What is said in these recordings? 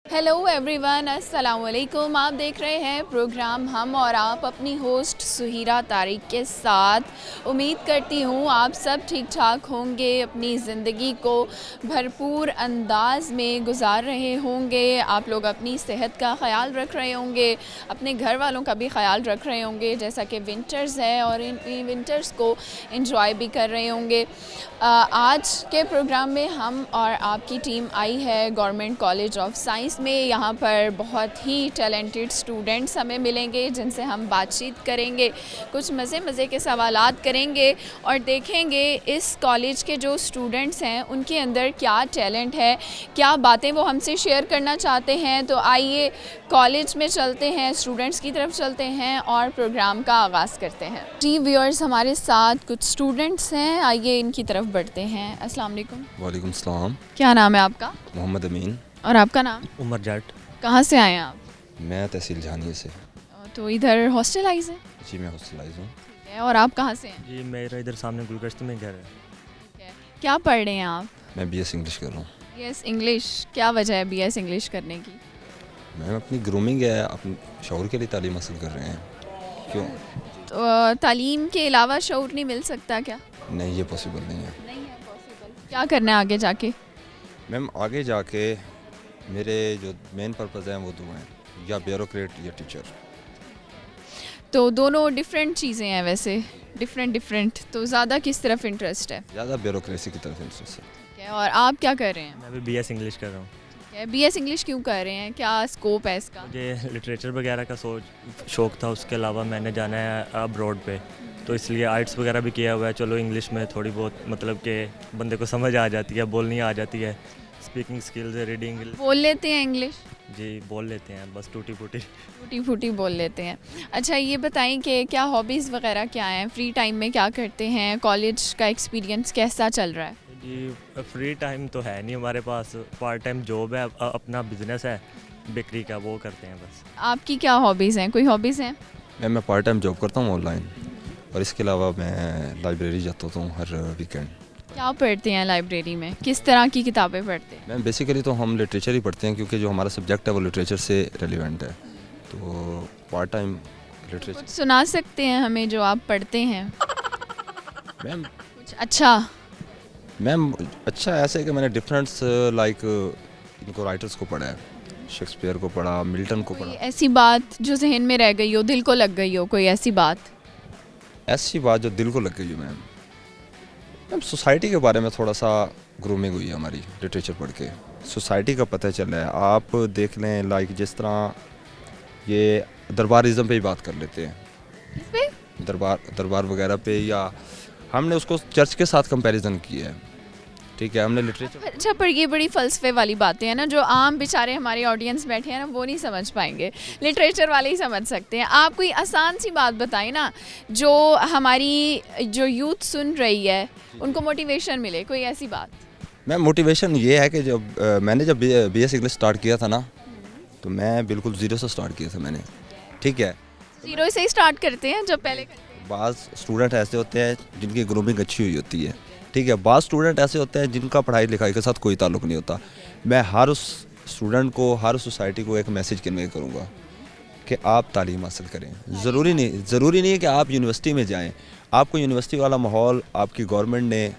Hello everyone, अस्सलाम वालेकुम। आप देख रहे हैं प्रोग्राम हम और आप, अपनी होस्ट सुहीरा तारिक के साथ। उम्मीद करती हूँ आप सब ठीक ठाक होंगे, अपनी ज़िंदगी को भरपूर अंदाज में गुजार रहे होंगे। आप लोग अपनी सेहत का ख़याल रख रहे होंगे, अपने घर वालों का भी ख़याल रख रहे होंगे, जैसा कि विंटर्स है और इन विंटर्स को एंजॉय भी कर रहे होंगे। आज के प्रोग्राम में हम और आपकी टीम आई है गवर्नमेंट कॉलेज ऑफ साइंस में। यहाँ पर बहुत ही टैलेंटेड स्टूडेंट्स हमें मिलेंगे जिनसे हम बातचीत करेंगे, कुछ मज़े के सवालात करेंगे और देखेंगे इस कॉलेज के जो स्टूडेंट्स हैं उनके अंदर क्या टैलेंट है, क्या बातें वो हमसे शेयर करना चाहते हैं। तो आइए कॉलेज में चलते हैं, स्टूडेंट्स की तरफ चलते हैं और प्रोग्राम का आगाज़ करते हैं। जी व्यूअर्स, हमारे साथ कुछ स्टूडेंट्स हैं, आइए इनकी तरफ बढ़ते हैं। अस्सलाम वालेकुम। वालेकुम सलाम। क्या नाम है आपका? मोहम्मद अमीन। और आपका नाम? उमर जाट। कहाँ से आए हैं आप? मैं तहसील जहानिया से। तो इधर हॉस्टलाइज है? जी मैं हॉस्टलाइज हूँ। ठीक है। और आप कहाँ से हैं? जी मेरा इधर सामने गुलगश्त में घर है। ठीक है। क्या पढ़ रहे हैं आप? मैं बीएस इंग्लिश कर रहा हूँ। बीएस इंग्लिश, क्या वजह है बीएस इंग्लिश करने की? मैम अपनी ग्रूमिंग है, अपने शौर के लिए तालीम हासिल कर रहे हैं। क्यों? तो तालीम के अलावा शऊर नहीं मिल सकता क्या? नहीं, ये पॉसिबल नहीं है। नहीं है पॉसिबल। क्या करना है आगे जाके? मैम आगे जाके मेरे जो मेन पर्पज़ हैं वो दो हैं, या ब्यूरोक्रेट या टीचर। तो दोनों डिफरेंट चीज़ें हैं वैसे, डिफरेंट। तो ज़्यादा किस तरफ इंटरेस्ट है? ज़्यादा ब्यूरोक्रेसी की तरफ इंटरेस्ट है। ठीक है। और आप क्या कर रहे हैं? मैं भी बीएस इंग्लिश कर रहा हूँ। ठीक है। बीएस इंग्लिश क्यों कर रहे हैं, क्या स्कोप है इसका? मुझे लिटरेचर वगैरह का शौक था, उसके अलावा मैंने जाना है अब्रॉड पे, तो इसलिए आर्ट्स वगैरह भी किया हुआ है। चलो इंग्लिश में थोड़ी बहुत मतलब कि बंदे को समझ आ जाती है, बोलनी आ जाती है, स्पीकिंग स्किल्स, रीडिंग। बोल लेते हैं इंग्लिश? जी बोल लेते हैं, बस टूटी फूटी बोल लेते हैं। अच्छा ये बताएं कि क्या हॉबीज़ वगैरह क्या हैं, फ्री टाइम में क्या करते हैं, कॉलेज का एक्सपीरियंस कैसा चल रहा है? जी फ्री टाइम तो है नहीं हमारे पास, पार्ट टाइम जॉब है, अपना बिजनेस है बेकरी का, वो करते हैं बस। आपकी क्या हॉबीज़ हैं, कोई हॉबीज़ हैं? मैं पार्ट टाइम जॉब करता हूँ ऑनलाइन, और इसके अलावा मैं लाइब्रेरी जाता हूँ हर वीकेंड। क्या पढ़ते हैं लाइब्रेरी में, किस तरह की किताबें पढ़ते हैं? मैम बेसिकली तो हम लिटरेचर ही पढ़ते हैं, क्योंकि जो हमारा सब्जेक्ट है वो लिटरेचर से रेलिवेंट है। तो पार्ट टाइम लिटरेचर। कुछ सुना सकते हैं हमें जो आप पढ़ते हैं? मैम कुछ अच्छा। मैम अच्छा ऐसे है कि मैंने डिफरेंट लाइक इनको राइटर्स को पढ़ा है, शेक्सपियर को पढ़ा, मिल्टन को कोई पढ़ा। ऐसी बात जो जहन में रह गई हो, दिल को लग गई हो, कोई ऐसी बात? ऐसी बात जो दिल को लग गई है मैम सोसाइटी के बारे में थोड़ा सा ग्रूमिंग हुई है हमारी लिटरेचर पढ़ के। सोसाइटी का पता चला है, आप देख लें लाइक जिस तरह ये दरबारिज़म पे ही बात कर लेते हैं, इस पे? दरबार वगैरह पे, या हमने उसको चर्च के साथ कंपैरिजन किया है। ठीक है, हमने लिटरेचर। अच्छा, पर ये बड़ी फ़लसफ़े वाली बातें हैं ना, जो आम बेचारे हमारे ऑडियंस बैठे हैं ना वो नहीं समझ पाएंगे, लिटरेचर वाले ही समझ सकते हैं। आप कोई आसान सी बात बताएं ना, जो हमारी जो यूथ सुन रही है उनको मोटिवेशन मिले, कोई ऐसी बात। मैम मोटिवेशन ये है कि जब मैंने जब बीएस इंग्लिश स्टार्ट किया था ना, तो मैं बिल्कुल ज़ीरो से स्टार्ट किया था मैंने। ठीक है, ज़ीरो से ही स्टार्ट करते हैं जब पहले करते हैं। बाज़ स्टूडेंट ऐसे होते हैं जिनकी ग्रूमिंग अच्छी हुई होती है। ठीक है, बाज़ स्टूडेंट ऐसे होते हैं जिनका पढ़ाई लिखाई के साथ कोई ताल्लुक़ नहीं होता। मैं हर उस स्टूडेंट को, हर सोसाइटी को एक मैसेज कन्वे करूँगा कि आप तालीम हासिल करें। ज़रूरी नहीं है कि आप यूनिवर्सिटी में जाएँ। आपको यूनिवर्सिटी वाला माहौल आपकी गवर्नमेंट ने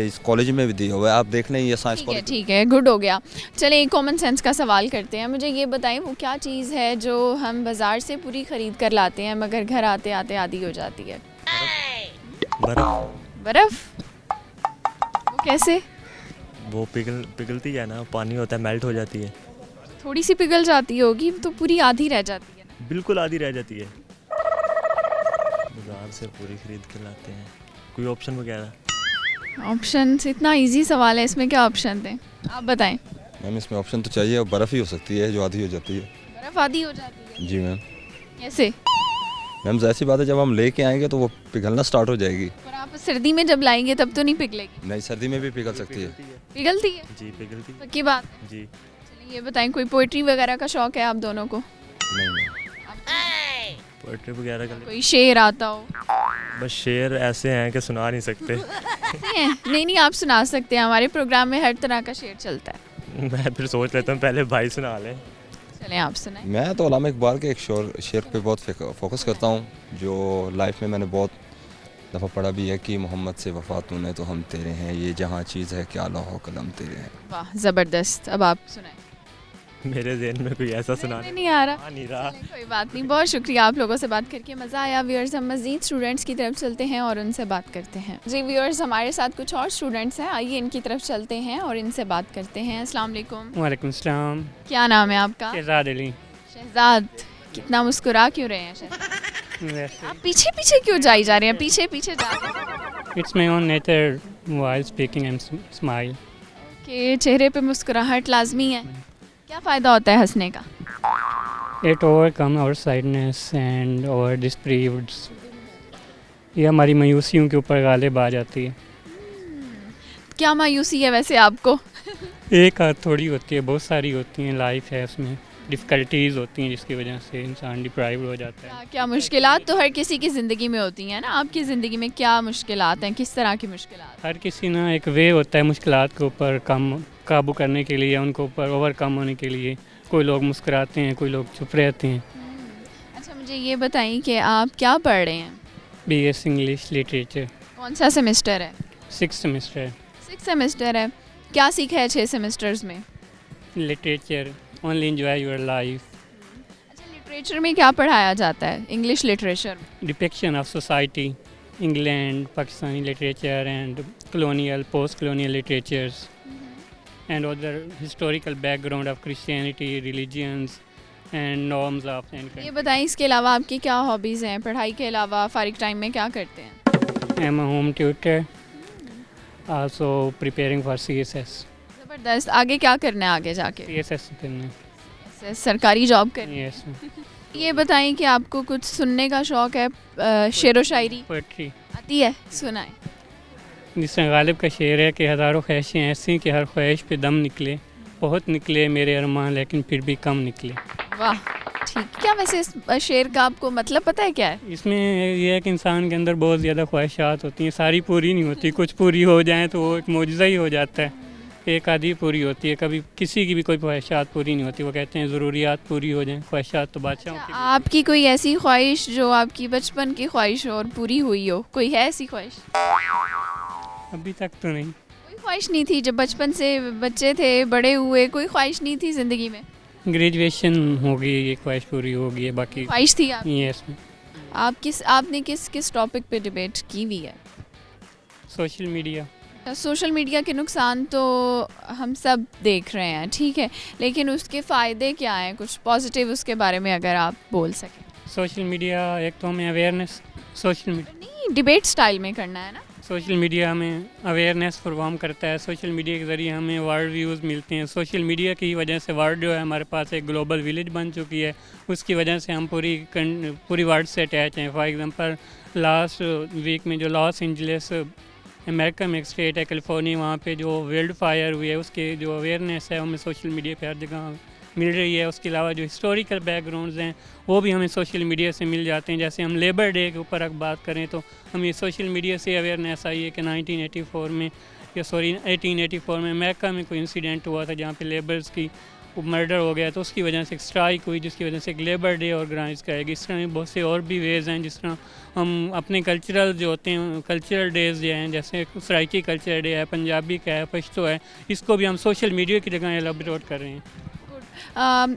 इस कॉलेज में भी दिया हुआ है। आप देख लें ये साइंस कॉलेज। ठीक है, गुड हो गया। चलिए एक कॉमन सेंस का सवाल करते हैं। मुझे ये बताएं वो क्या चीज़ है जो हम बाज़ार से पूरी ख़रीद कर लाते हैं मगर घर आते आते आधी हो जाती है? बर्फ़। वो कैसे? वो पिघलती है ना, पानी होता है, मेल्ट हो जाती है। थोड़ी सी पिघल जाती होगी तो पूरी आधी रह जाती है ना? बिल्कुल आधी रह जाती है। बाजार से पूरी खरीद के लाते हैं, कोई ऑप्शन वगैरह? ऑप्शन? इतना इजी सवाल है, इसमें क्या ऑप्शन दें, आप बताएं। मैम इसमें ऑप्शन तो चाहिए, बर्फ़ ही हो सकती है जो आधी हो जाती है। बर्फ़ आधी हो जाती है? जी मैम। कैसे? मैम ऐसी बात है, जब हम लेके आएंगे तो वो पिघलना स्टार्ट हो जाएगी। पर आप सर्दी में जब लाएंगे तब तो नहीं पिघलेगी? नहीं, सर्दी में भी पिघल सकती है। पिघलती है? जी पिघलती है। पक्की बात? जी। चलिए ये बताएं, कोई पोइट्री वगैरह का शौक है आप दोनों को? नहीं मैम। पोइट्री वगैरह का कोई शेर आता हो? बस शेर ऐसे हैं कि सुना नहीं सकते। नहीं, आप सुना सकते हैं, हमारे प्रोग्राम में हर तरह का शेर चलता है। मैं फिर सोच लेता हूँ पहले भाई सुना लें। चलें आप सुनाएं। मैं तो अल्लामा इकबाल के एक शेर पे बहुत फोकस करता हूँ, जो लाइफ में मैंने बहुत दफ़ा पढ़ा भी है कि मोहम्मद से वफ़ा तूने तो हम तेरे हैं, ये जहाँ चीज़ है क्या लौह कलम तेरे हैं। वाह ज़बरदस्त। अब आप सुनाएं। मेरे जहन में कोई ऐसा नहीं, सुनाने नहीं आ रहा। आ नहीं रहा। चलें, कोई बात नहीं। बहुत शुक्रिया, आप लोगों से बात करके मज़ा आया। व्यूअर्स, हम मज़ीद स्टूडेंट्स की तरफ चलते हैं और उनसे बात करते हैं। जी व्यूअर्स, हमारे साथ कुछ और स्टूडेंट्स हैं, आइए इनकी तरफ चलते हैं और इनसे बात करते हैं। अस्सलाम वालेकुम। वालेकुम सलाम। क्या नाम है आपका? शहजाद अली। शहजाद, कितना मुस्कुरा क्यों रहे हैं शहजाद? वैसे आप पीछे पीछे क्यों जाई जा रहे हैं? पीछे पीछे जा रहे हैं it's my own nature while speaking and smile. कि चेहरे पे मुस्कुराहट लाजमी है। क्या फ़ायदा होता है हंसने का? It overcome our sadness and our despairs. ये हमारी मायूसियों के ऊपर गालिब आ जाती है। क्या मायूसी है वैसे आपको? एक आध थोड़ी होती है, बहुत सारी होती हैं। लाइफ है, उसमें डिफ़िकल्टीज़ होती हैं जिसकी वजह से इंसान डिप्राइव्ड हो जाता है। क्या क्या मुश्किलात तो हर किसी की ज़िंदगी में होती हैं ना। आपकी ज़िंदगी में क्या मुश्किलात हैं? किस तरह की मुश्किलात? हर किसी ना एक वे होता है मुश्किलात के ऊपर काबू करने के लिए, उनको ऊपर ओवरकम होने के लिए। कोई लोग मुस्कुराते हैं, कोई लोग चुप रहते हैं। अच्छा, मुझे ये बताइए कि आप क्या पढ़ रहे हैं? BS इंग्लिश लिटरेचर, कौन सा सेमेस्टर है? 6th semester. 6 सेमेस्टर है। क्या सीखा है 6 सेमेस्टर्स में? Literature, only enjoy your life. अच्छा, लिटरेचर में क्या पढ़ाया जाता है? इंग्लिश लिटरेचर में? Depiction of society, England, Pakistani literature and colonial, post-colonial literatures and other historical background of Christianity, religions and norms of and ये बताएं, इसके अलावा आपकी क्या हॉबीज़ हैं? पढ़ाई के अलावा फ़ारिग टाइम में क्या करते हैं? I'm a home tutor, also preparing for CSS। ज़बरदस्त। आगे क्या करना है आगे जाके? CSS करना सरकारी जॉब करनी है। है। yes, ये बताएं कि आपको कुछ सुनने का शौक़ है? शेर व शायरी poetry। आती है? सुनाएं। जिस तरह गालिब का शेर है कि हज़ारों ख्वाहिशें ऐसी कि हर ख्वाहिश पे दम निकले, बहुत निकले मेरे अरमान लेकिन फिर भी कम निकले। वाह, ठीक। क्या वैसे इस शेर का आपको मतलब पता है क्या है? इसमें यह है कि इंसान के अंदर बहुत ज़्यादा ख्वाहिशात होती हैं, सारी पूरी नहीं होती। कुछ पूरी हो जाएं तो वो एक मौजज़ा ही हो जाता है। एक आधी पूरी होती है, कभी किसी की भी कोई ख्वाहिशात पूरी नहीं होती। वो कहते हैं ज़रूरियात पूरी हो जाएं, ख्वाहिशात तो बादशाहों की। आपकी कोई ऐसी ख्वाहिश जो आपकी बचपन की ख्वाहिश हो और पूरी हुई हो? कोई है ऐसी ख्वाहिश? अभी तक तो नहीं। कोई ख्वाहिश नहीं थी जब बचपन से बच्चे थे, बड़े हुए, कोई ख्वाहिश नहीं थी ज़िंदगी में? ग्रेजुएशन होगी, ये ख्वाहिश पूरी होगी है, बाकी ख्वाहिश थी आप? यस। आपने किस टॉपिक पे डिबेट की हुई है? Social media. सोशल मीडिया के नुकसान तो हम सब देख रहे हैं, ठीक है, लेकिन उसके फ़ायदे क्या हैं? कुछ पॉजिटिव उसके बारे में अगर आप बोल सकें। सोशल मीडिया एक तो हमें अवेयरनेस, सोशल मीडिया नहीं, डिबेट स्टाइल में करना है ना। सोशल मीडिया हमें अवेयरनेस फरवाम करता है। सोशल मीडिया के ज़रिए हमें वर्ल्ड व्यूज़ मिलते हैं। सोशल मीडिया की वजह से वर्ल्ड जो है हमारे पास एक ग्लोबल विलेज बन चुकी है। उसकी वजह से हम पूरी वर्ल्ड से अटैच हैं। फॉर एग्जांपल लास्ट वीक में जो लॉस एंजलिस अमेरिका में एक स्टेट है कैलिफोर्निया, वहाँ पे जो वाइल्ड फायर हुई है उसके जो अवेयरनेस है हमें सोशल मीडिया पे हर जगह मिल रही है। उसके अलावा जो हिस्टोरिकल बैकग्राउंड्स हैं वो भी हमें सोशल मीडिया से मिल जाते हैं। जैसे हम लेबर डे के ऊपर अगर बात करें तो हमें सोशल मीडिया से अवेयरनेस आई है कि 1884 में अमेरिका में कोई इंसिडेंट हुआ था जहाँ पे लेबर्स की मर्डर हो गया, तो उसकी वजह से एक स्ट्राइक हुई जिसकी वजह से एक लेबर डे ऑर्गेनाइज कराएगी। इस तरह बहुत से और भी वेज़ हैं जिस तरह हम अपने कल्चरल जो होते हैं कल्चरल डेज़ जो हैं, जैसे सराइकी कल्चरल डे है, पंजाबी का है, पश्तो है, इसको भी हम सोशल मीडिया की जगह एलाबोरेट कर रहे हैं।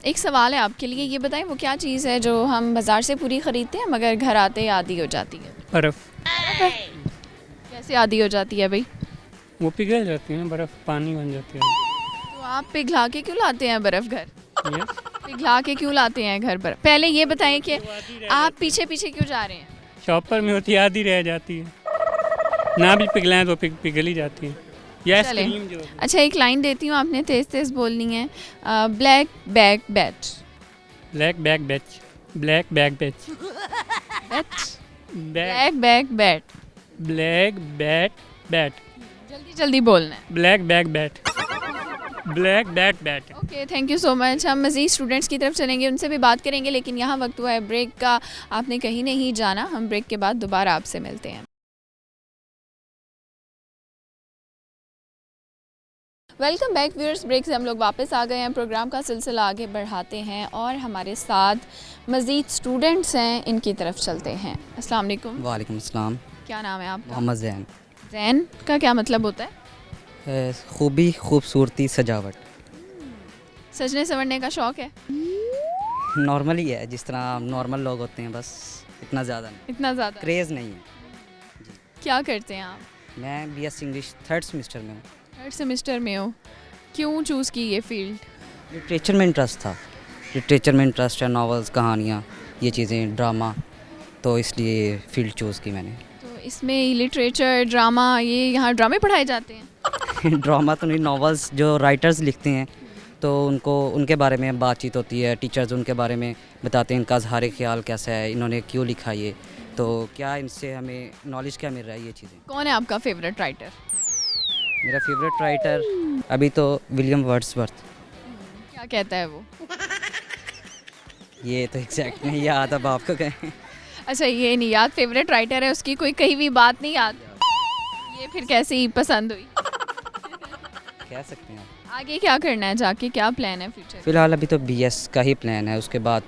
एक सवाल है आपके लिए, ये बताएं वो क्या चीज़ है जो हम बाज़ार से पूरी ख़रीदते हैं मगर घर आते ही आधी हो जाती है? बर्फ़। कैसे आधी हो जाती है भाई? वो पिघल जाती है, बर्फ़ पानी बन जाती है। तो आप पिघला के क्यों लाते हैं बर्फ़ घर? Yes? पिघला के क्यों लाते हैं घर बर्फ़? पहले ये बताएं कि आप पीछे पीछे क्यों जा रहे हैं? शॉपर में होती है, आधी रह जाती है, ना भी पिघलाएं तो पिघल ही जाती है। यस चलें। क्रीम जो अच्छा, एक लाइन देती हूँ, आपने तेज़ तेज़ बोलनी है। Black back bat. Black back batch, black back batch, black back bat. Black bat bat, जल्दी जल्दी बोलना है। Black back bat, black bat bat. Okay, thank you so much. हम मज़ीद स्टूडेंट्स की तरफ चलेंगे, उनसे भी बात करेंगे, लेकिन यहाँ वक्त हुआ है ब्रेक का। आपने कहीं नहीं जाना, हम ब्रेक के बाद दोबारा आपसे मिलते हैं। Welcome back viewers. ब्रेक से हम लोग वापस आ गए हैं। प्रोग्राम का सिलसिला आगे बढ़ाते हैं और हमारे साथ मज़ीद स्टूडेंट्स हैं, इनकी तरफ चलते हैं। अस्सलाम वालेकुम। वालेकुम अस्सलाम। क्या नाम है आपका? मोहम्मद ज़ैन। जैन का क्या मतलब होता है? खूबी, खूबसूरती, सजावट। सजने संवरने का शौक़ है? नॉर्मल ही है, जिस तरह नॉर्मल लोग होते हैं, बस इतना ज़्यादा नहीं, इतना ज़्यादा? क्रेज़ नहीं है। क्या करते हैं आप? मैं BS इंग्लिश 3rd सेमेस्टर में हूँ। 3rd सेमेस्टर में हो। क्यों चूज़ की ये फील्ड? लिटरेचर में इंटरेस्ट था, लिटरेचर में इंटरेस्ट है, नावल्स, कहानियाँ, ये चीज़ें, ड्रामा, तो इसलिए फील्ड चूज़ की मैंने। तो इसमें लिटरेचर, ड्रामा, ये यहाँ ड्रामे पढ़ाए जाते हैं? ड्रामा तो नहीं, नावल्स जो राइटर्स लिखते हैं तो उनके बारे में बातचीत होती है, टीचर्स उनके बारे में बताते हैं इनका इज़हार ख्याल कैसा है, इन्होंने क्यों लिखा ये, तो क्या इनसे हमें नॉलेज क्या मिल रहा है, ये चीज़ें। कौन है आपका फेवरेट राइटर? मेरा फेवरेट राइटर अभी तो विलियम वर्ड्सवर्थ। क्या कहता है वो? ये तो एग्जैक्ट नहीं याद, अब आपको कहें। अच्छा, ये नहीं याद। फेवरेट राइटर है, उसकी कोई कही हुई बात नहीं याद? ये फिर कैसे ही पसंद हुई? कह सकते हैं आप। आगे क्या करना है जाके, क्या प्लान है फ्यूचर? फ़िलहाल अभी तो BS का ही प्लान है, उसके बाद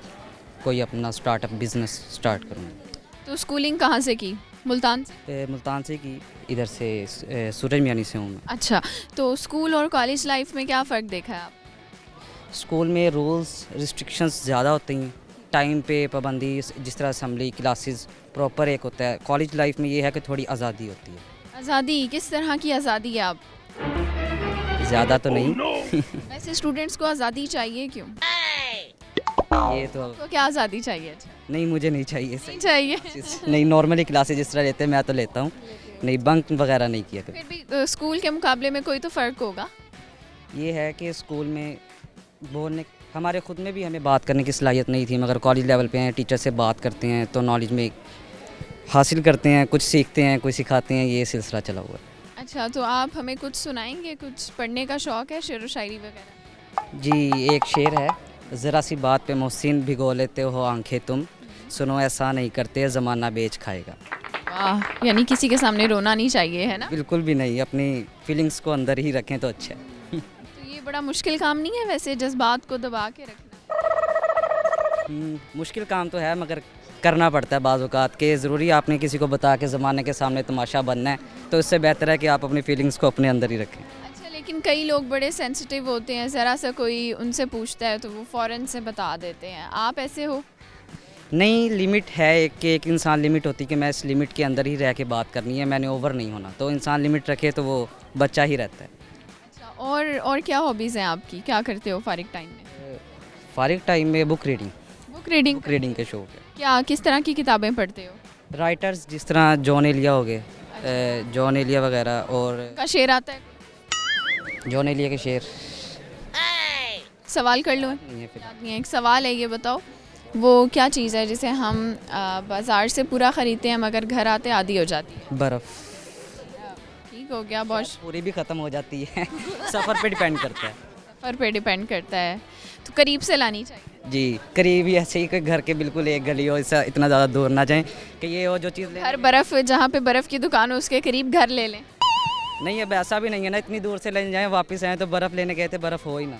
कोई अपना स्टार्टअप बिजनेस स्टार्ट करूँगा। तो स्कूलिंग कहाँ से की? मुल्तान से? मुल्तान से की, इधर से सूरज मियानी से हूँ मैं। अच्छा, तो स्कूल और कॉलेज लाइफ में क्या फ़र्क देखा है आप? स्कूल में रूल्स रिस्ट्रिक्शंस ज़्यादा होती हैं, टाइम पे पाबंदी, जिस तरह असम्बली क्लासेस प्रॉपर एक होता है। कॉलेज लाइफ में ये है कि थोड़ी आज़ादी होती है। आज़ादी किस तरह की आज़ादी है आप? ज़्यादा तो नहीं। वैसे स्टूडेंट्स को आज़ादी चाहिए क्यों? ये तो क्या आज़ादी चाहिए? अच्छा, नहीं, मुझे नहीं चाहिए नहीं चाहिए। नहीं, नॉर्मली क्लासेस जिस तरह लेते हैं मैं तो लेता हूँ, नहीं बंक वगैरह नहीं किया कभी। फिर भी स्कूल के मुकाबले में कोई तो फ़र्क होगा। ये है कि स्कूल में बोलने, हमारे खुद में भी हमें बात करने की सलाहियत नहीं थी, मगर कॉलेज लेवल पे हैं, टीचर से बात करते हैं तो नॉलेज में हासिल करते हैं, कुछ सीखते हैं, कोई सिखाते हैं, ये सिलसिला चला हुआ है। अच्छा, तो आप हमें कुछ सुनाएंगे? कुछ पढ़ने का शौक़ है, शेर व शायरी वगैरह? जी, एक शेर है, ज़रा सी बात पे मोहसिन भिगो लेते हो आंखें तुम, सुनो ऐसा नहीं करते ज़माना बेच खाएगा। वाह, यानी किसी के सामने रोना नहीं चाहिए, है ना? बिल्कुल भी नहीं, अपनी फीलिंग्स को अंदर ही रखें तो अच्छा है। तो ये बड़ा मुश्किल काम नहीं है वैसे, जज्बात को दबा के रखना? मुश्किल काम तो है, मगर करना पड़ता है बाज़ औक़ात के। ज़रूरी आपने किसी को बता के ज़माने के सामने तमाशा बनना है, तो इससे बेहतर है कि आप अपनी फीलिंग्स को अपने अंदर ही रखें। अच्छा, लेकिन कई लोग बड़े सेंसिटिव होते हैं, ज़रा सा कोई उनसे पूछता है तो वो फ़ौरन से बता देते हैं। आप ऐसे हो? नहीं, लिमिट है कि एक इंसान लिमिट होती है कि मैं इस लिमिट के अंदर ही रह के बात करनी है, मैंने ओवर नहीं होना। तो इंसान लिमिट रखे तो वो बच्चा ही रहता है। अच्छा, और क्या हॉबीज़ हैं आपकी? क्या करते हो फारिग टाइम में? फारिग टाइम में बुक रीडिंग के शौक़ है। क्या, किस तरह की किताबें पढ़ते हो? राइटर्स जिस तरह जॉन एलिया हो गए, जॉन एलिया वगैरह, और का शेर आता है? जॉन एलिया के शेर सवाल कर लो। नहीं है फिर। याद नहीं है। एक सवाल है, ये बताओ, वो क्या चीज़ है जिसे हम बाज़ार से पूरा ख़रीदते हैं मगर घर आते आधी हो जाती है? बर्फ़। ठीक हो गया, बहुत। पूरी भी ख़त्म हो जाती है। सफ़र पे डिपेंड करता है। सफ़र पे डिपेंड करता है, तो करीब से लानी चाहिए। जी, करीब ही ऐसे ही, कोई घर के बिल्कुल एक गली हो, इससे इतना ज़्यादा दूर ना जाएं कि ये हो जो चीज़ हर बर्फ़, जहाँ पे बर्फ़ की दुकान हो उसके करीब घर ले लें। नहीं, अब ऐसा भी नहीं है ना, इतनी दूर से लेने जाएं, वापस आएँ तो बर्फ़ लेने गए थे, बर्फ़ हो ही ना।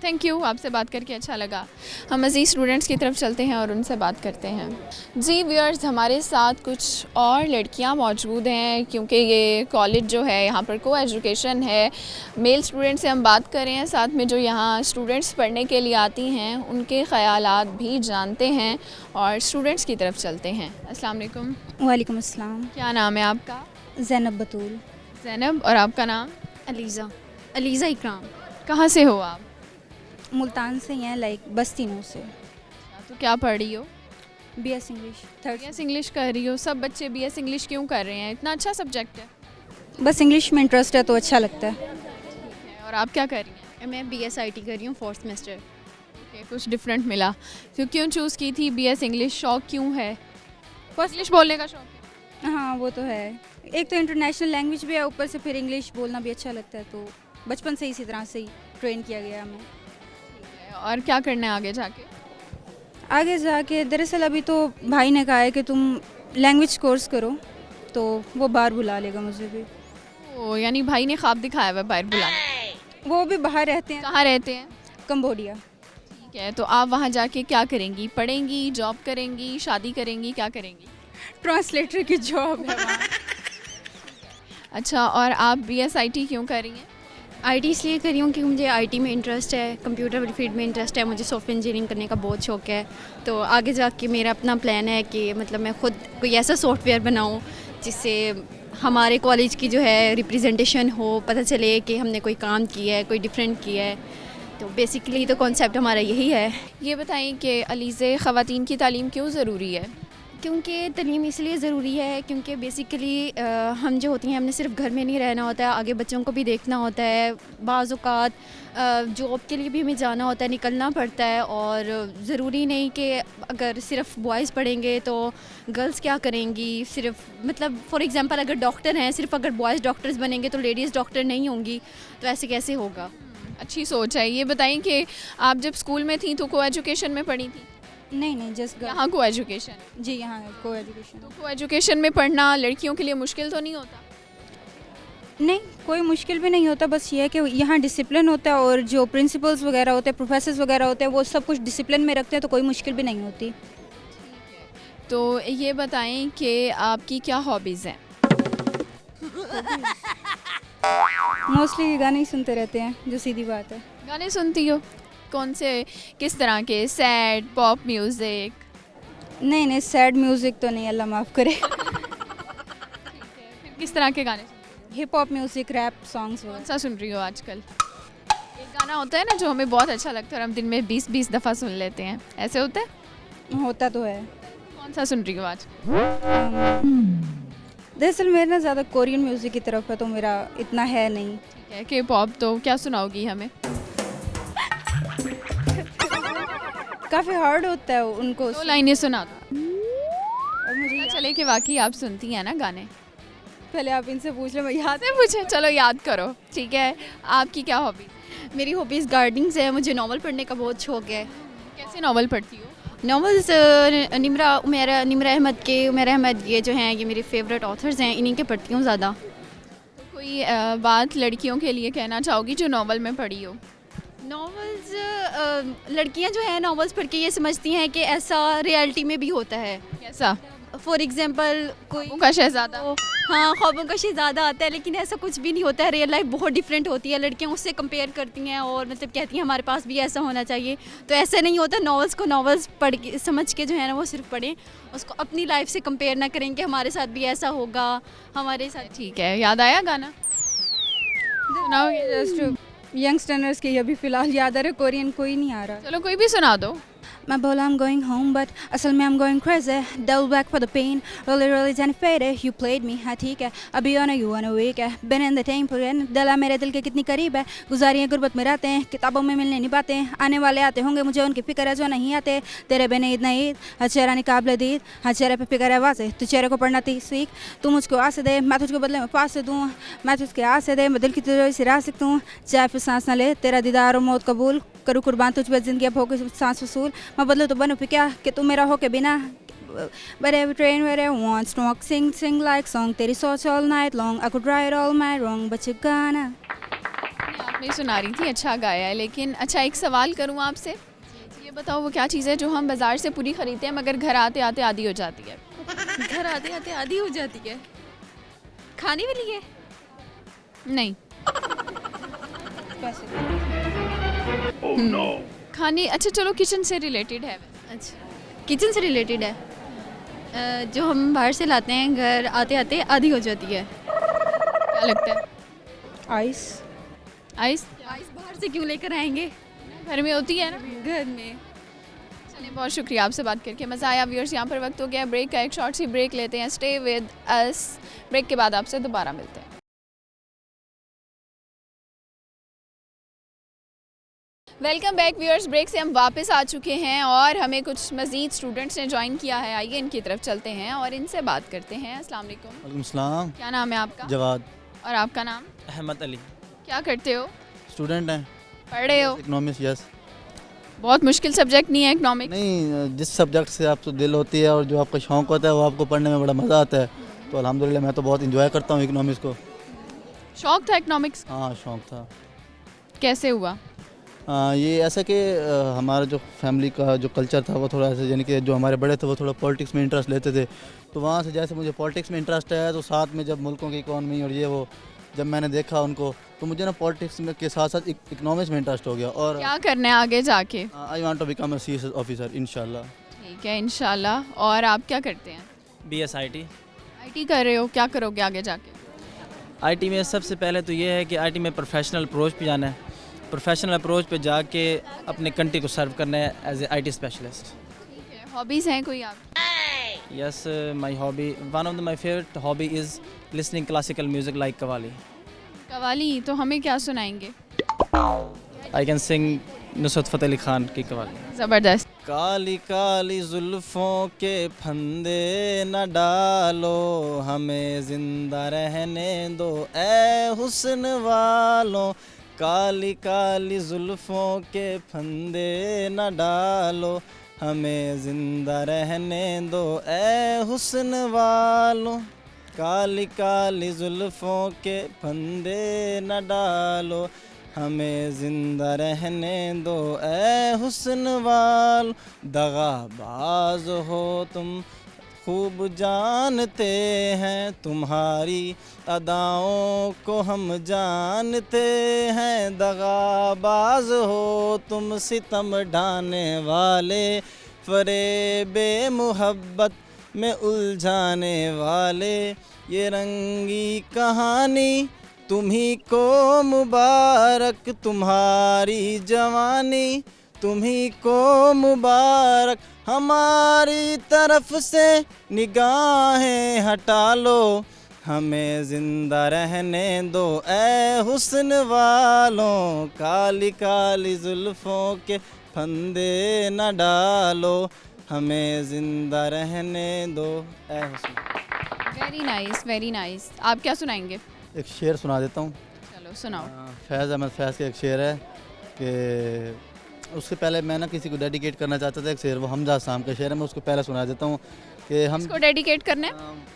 थैंक यू, आपसे बात करके अच्छा लगा। हम मज़ीद स्टूडेंट्स की तरफ चलते हैं और उनसे बात करते हैं। जी व्यूअर्स, हमारे साथ कुछ और लड़कियां मौजूद हैं, क्योंकि ये कॉलेज जो है यहाँ पर को एजुकेशन है। मेल स्टूडेंट से हम बात कर रहे हैं, साथ में जो यहाँ स्टूडेंट्स पढ़ने के लिए आती हैं उनके ख़यालात भी जानते हैं और स्टूडेंट्स की तरफ चलते हैं। अस्सलाम वालेकुम। वालेकुम अस्सलाम। क्या नाम है आपका? ज़ैनब बतूल। ज़ैनब, और आपका नाम? अलीज़ा इकराम। कहाँ से हो आप? मुल्तान से ही हैं, लाइक बस्तीनों से। तो क्या पढ़ रही हो? BS English 3rd। BS English कर रही हो? सब बच्चे BS इंग्लिश क्यों कर रहे हैं? इतना अच्छा सब्जेक्ट है। बस इंग्लिश में इंटरेस्ट है तो अच्छा लगता है। और आप क्या कर रही हैं? मैं BS IT कर रही हूँ 4th सेमेस्टर। ओके, कुछ डिफरेंट मिला। तो क्यों चूज़ की थी BS इंग्लिश? शौक क्यों है? बस इंग्लिश बोलने का शौक है? हाँ, वो तो है। एक तो इंटरनेशनल लैंग्वेज भी है, ऊपर से फिर इंग्लिश बोलना भी अच्छा लगता है, तो बचपन से इसी तरह से ही ट्रेन किया गया हमें। और क्या करना है आगे जाके? आगे जाके दरअसल अभी तो भाई ने कहा है कि तुम लैंग्वेज कोर्स करो, तो वो बाहर बुला लेगा मुझे भी। ओ यानी भाई ने ख्वाब दिखाया हुआ है बाहर बुलाने वो भी बाहर रहते का। हैं, कहाँ रहते हैं? कंबोडिया। ठीक है, तो आप वहाँ जाके क्या करेंगी? पढ़ेंगी, जॉब करेंगी, शादी करेंगी, क्या करेंगी? ट्रांसलेटर की जॉब है वहाँ। अच्छा, और आप BSIT क्यों कर रही हैं? आईटी इसलिए कर रही हूँ क्योंकि मुझे आईटी में इंटरेस्ट है, कंप्यूटर वाली फील्ड में इंटरेस्ट है, मुझे सॉफ्टवेयर इंजीनियरिंग करने का बहुत शौक है। तो आगे जाके मेरा अपना प्लान है कि मतलब मैं खुद कोई ऐसा सॉफ्टवेयर बनाऊँ जिससे हमारे कॉलेज की जो है रिप्रेजेंटेशन हो, पता चले कि हमने कोई काम किया है, कोई डिफरेंट किया है। तो बेसिकली तो कॉन्सेप्ट हमारा यही है। ये बताएं कि अलीज़े ख़वातीन की तालीम क्यों ज़रूरी है? क्योंकि तलीम इसलिए ज़रूरी है क्योंकि बेसिकली हम जो होती हैं हमने सिर्फ घर में नहीं रहना होता है, आगे बच्चों को भी देखना होता है। बाज़ औक़ात जॉब के लिए भी हमें जाना होता है, निकलना पड़ता है, और ज़रूरी नहीं कि अगर सिर्फ बॉयज़ पढ़ेंगे तो गर्ल्स क्या करेंगी। सिर्फ मतलब फॉर एग्ज़ाम्पल अगर डॉक्टर हैं, सिर्फ अगर बॉयज़ डॉक्टर्स बनेंगे तो लेडीज़ डॉक्टर नहीं होंगी, तो ऐसे कैसे होगा। अच्छी सोच है। ये बताएं कि आप जब स्कूल में थी तो को एजुकेशन में पढ़ी थी? नहीं, जस्ट यहाँ को एजुकेशन? जी, यहाँ को एजुकेशन। तो को एजुकेशन में पढ़ना लड़कियों के लिए मुश्किल तो नहीं होता? नहीं, कोई मुश्किल भी नहीं होता, बस ये है कि यहाँ डिसिप्लिन होता है और जो प्रिंसिपल्स वगैरह होते हैं, प्रोफेसर्स वगैरह होते हैं, वो सब कुछ डिसिप्लिन में रखते हैं, तो कोई मुश्किल भी नहीं होती। तो ये बताएं कि आपकी क्या हॉबीज़ हैं? मोस्टली गाने ही सुनते रहते हैं, जो सीधी बात है। गाने सुनती हो? कौन से, किस तरह के? Sad, pop music? नहीं, सैड म्यूज़िक तो नहीं, अल्लाह माफ़ करे। फिर किस तरह के गाने? Hip hop music, rap songs कौन वगैरह। सा सुन रही हो आजकल? एक गाना होता है ना जो हमें बहुत अच्छा लगता है और हम दिन में 20-20 दफ़ा सुन लेते हैं, ऐसे होता है? होता तो है। कौन सा सुन रही हो आज? दरअसल मेरा ना ज़्यादा कोरियन म्यूज़िक की तरफ है, तो मेरा इतना है नहीं। ठीक है, के पॉप तो क्या सुनाओगी हमें? काफ़ी हार्ड होता है उनको। 2 लाइनें सुना दो। और मुझे पता चले कि वाकई आप सुनती हैं ना गाने। पहले आप इनसे पूछ लो, मैं याद से पूछे, चलो याद करो। ठीक है, आपकी क्या हॉबी? मेरी हॉबीज़ गार्डनिंग है, मुझे नावल पढ़ने का बहुत शौक है। कैसे नावल पढ़ती हो? नावल्स निमरा अहमद ये जो हैं ये मेरे फेवरेट ऑथर्स हैं, इन्हीं के पढ़ती हूँ ज़्यादा। तो कोई बात लड़कियों के लिए कहना चाहोगी जो नावल में पढ़ी हो? नावल्स लड़कियां जो है नावल्स पढ़ के ये समझती हैं कि ऐसा रियलिटी में भी होता है। कैसा? फॉर एग्जांपल कोई ख्वाबों का शहज़ादा? हाँ, ख्वाबों का शहज़ादा आता है, लेकिन ऐसा कुछ भी नहीं होता है। रियल लाइफ बहुत डिफरेंट होती है, लड़कियां उससे कंपेयर करती हैं और मतलब कहती हैं हमारे पास भी ऐसा होना चाहिए। तो ऐसा नहीं होता। नॉवेल्स को नॉवेल्स पढ़ के समझ के जो है ना वो सिर्फ पढ़ें, उसको अपनी लाइफ से कंपेयर ना करें कि हमारे साथ भी ऐसा होगा, हमारे साथ। ठीक है, याद आया गाना? सुनाओगे? जस्ट यंगस्टर्स के अभी फ़िलहाल याद आ रहा है, कोरियन कोई नहीं आ रहा। चलो कोई भी सुना दो। मैं बोला I'm going home but असल में I'm going crazy, double back for the pain, really Jenny faded, you played me, हाँ ठीक है, अभी on you on a week है, been in the time for it, दिला मेरे दिल के कितनी करीब है, गुजारियाँ गुर्बत में रहते हैं, किताबों में मिलने नहीं पाते, आने वाले आते होंगे, मुझे उनकी फिक्र है जो नहीं आते, तेरे बिन ईद नहीं ईद, हर चेहरा निकाबले दीद, हर चेहरे पे फिक्र है वाज़े, तू चेहरे को पढ़ना सीख, तू मुझको आसे दे, मैं तुझको बदले में पास दूँ, मैं तुझके आसे दे, मैं दिल की तुझे से राह सकता हूँ, चाहे फिर सांस ना ले, तेरा दीदार और मौत कबूल करूँ कुर्बान तुझ पे ज़िंदगी अब होकर सांस वसूल, मैं बदलूँ तो बनूँ फिर क्या कि तू मेरा हो के बिना, but every train where I want to walk, sing like song, तेरी सोच all night long, I could right all my wrong, but you gonna। आप नहीं सुना रही थी, अच्छा गाया है। लेकिन अच्छा, एक सवाल करूँ आपसे, ये बताओ वो क्या चीज़ है जो हम बाज़ार से पूरी ख़रीदते हैं मगर घर आते आते आधी हो जाती है? घर आते आते आधी हो जाती है, खाने के लिए? नहीं। खाने, अच्छा चलो किचन से रिलेटेड है। अच्छा, किचन से रिलेटेड है। जो हम बाहर से लाते हैं घर आते आते आधी हो जाती है। क्या लगता है? आइस। आइस? आइस बाहर से क्यों लेकर आएंगे, घर में होती है ना। घर में। चलिए, बहुत शुक्रिया, आपसे बात करके मज़ा आया। व्यूअर्स, यहाँ पर वक्त हो गया ब्रेक का, एक शॉर्ट सी ब्रेक लेते हैं। स्टे विद अस, ब्रेक के बाद आपसे दोबारा मिलते हैं। वेलकम बैक व्यूअर्स, ब्रेक से हम वापस आ चुके हैं और हमें कुछ मज़ीद स्टूडेंट्स ने ज्वाइन किया है। आइए इनकी तरफ चलते हैं और इनसे बात करते हैं। अस्सलाम वालेकुम। वालेकुम सलाम। क्या नाम है आपका? जवाद। और आपका नाम? अहमद अली। क्या करते हो? स्टूडेंट हैं। पढ़ रहे हो? इकोनॉमिक्स। यस। बहुत मुश्किल सब्जेक्ट नहीं है इकोनॉमिक्स? नहीं, जिस सब्जेक्ट से आपको दिल होती है और जो आपका शौक़ होता है वो आपको पढ़ने में बड़ा मज़ा आता है, तो अल्हम्दुलिल्लाह मैं तो बहुत इंजॉय करता हूँ इकोनॉमिक्स को। शौक था इकोनॉमिक्स? हाँ शौक था। कैसे हुआ? ये ऐसा कि हमारा जो फैमिली का जो कल्चर था वो थोड़ा ऐसा, यानी कि जो हमारे बड़े थे वो थोड़ा पॉलिटिक्स में इंटरेस्ट लेते थे, तो वहाँ से जैसे मुझे पॉलिटिक्स में इंटरेस्ट है, तो साथ में जब मुल्कों की इकॉनमी और ये वो जब मैंने देखा उनको, तो मुझे ना पॉलिटिक्स में के साथ साथ इकोनॉमिक्स में इंटरेस्ट हो गया। और क्या करना है आगे जाके? I want to become a CS officer इंशाल्लाह। ठीक है, इंशाल्लाह। और आप क्या करते हैं? BSIT। आईटी कर रहे हो, क्या करोगे आगे जाके? IT में सबसे पहले तो ये है कि IT में प्रोफेशनल अप्रोच पे जाना है, प्रोफेशनल अप्रोच पे जाके अपने कंट्री को सर्व करना है एज ए IT स्पेशलिस्ट। ठीक है, हॉबीज़ हैं कोई आप? Yes, my hobby, one of my favourite hobby is listening classical music like qawwali. Qawwali? तो हमें क्या सुनाएंगे? I can sing Nusrat Fateh Ali Khan की कवाली। ज़बरदस्त। काली काली जुल्फ़ों के फंदे न डालो, हमें ज़िंदा रहने दो ए हुस्न वालों। काली काली जुल्फ़ों के फंदे न डालो, हमें ज़िंदा रहने दो ए हुस्न वालों। काली काली जुल्फ़ों के फंदे न डालो, हमें ज़िंदा रहने दो ए हुस्न वाल। दगाबाज हो तुम खूब जानते हैं, तुम्हारी अदाओं को हम जानते हैं। दगाबाज हो तुम सितम ढाने वाले, फ़रेबे मोहब्बत में उलझाने वाले। ये रंगी कहानी तुम्ही को मुबारक, तुम्हारी जवानी तुम्ही को मुबारक। हमारी तरफ से निगाहें हटा लो, हमें ज़िंदा रहने दो ए हुस्न वालों। काली काली जुल्फ़ों के फंदे न डालो, हमें ज़िंदा रहने दो ए हुस्न। Very nice, very nice. आप क्या सुनाएंगे? एक शेर सुना देता हूँ। चलो सुनाओ। फैज़ अहमद फैज़ का एक शेर है कि उससे पहले मैं ना किसी को डेडिकेट करना चाहता था एक शेर, वो हमजा साम का शेर है, मैं उसको पहले सुना देता हूँ कि हम इसको डेडिकेट करना है?